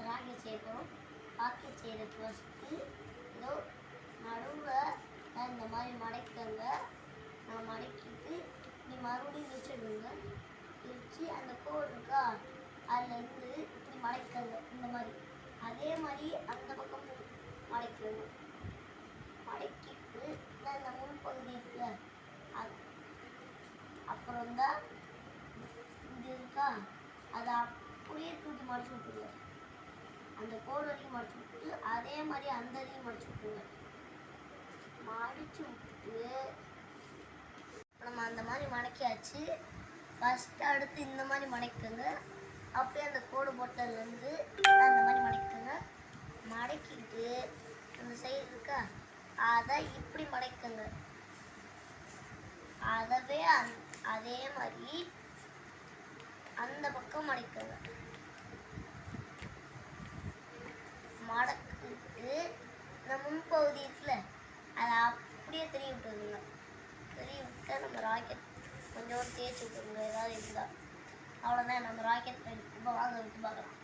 Rocket செய்ய போகிறோம். Rocket செய்கிறதுக்கு ஃபஸ்ட்டு ஏதோ நடுவில் இந்த மாதிரி மடக்கங்க. நான் மடக்கிட்டு நீ மறுபடியும் வச்சிடுங்க. வச்சு அந்த கோடு இருக்கா அதுலேருந்து இப்படி மடக்கங்க. இந்த மாதிரி அதே மாதிரி அந்த பக்கம் மடக்கிடுங்க. மடக்கிட்டு இந்த முன்பகுதி இருக்குல்ல அப்புறம் தான் இது இருக்கா அதை அப்படியே தூக்கி மடிச்சு விட்டுருங்க. அந்த கோடு வரைக்கும் மடிச்சு விட்டு அதே மாதிரி அந்த இதையும் மடிச்சு விட்டுருங்க. மடிச்சு விட்டுட்டு நம்ம அந்த மாதிரி மடக்கியாச்சு. ஃபஸ்ட்டு அடுத்து இந்த மாதிரி மடக்குங்க. அப்படியே அந்த கோடு போட்டதுலேருந்து அந்த மாதிரி மடக்குங்க. மடக்கிட்டு அந்த சைடு இருக்கா அதை இப்படி மடக்குங்க. அதே மாதிரி அந்த பக்கம் மடக்குங்க. மடக்கிட்டு இந்த முன்பகுதி இருக்குல்ல அதை அப்படியே தெரிய விட்டுருங்க. தெரிய விட்டு நம்ம ராக்கெட் கொஞ்சம் தேய்ச்சி விட்டுருங்க ஏதாவது இருந்தால். அவ்வளோதான், நம்ம ராக்கெட் ரெடி. இப்போ வாங்க விட்டு பார்க்கலாம்.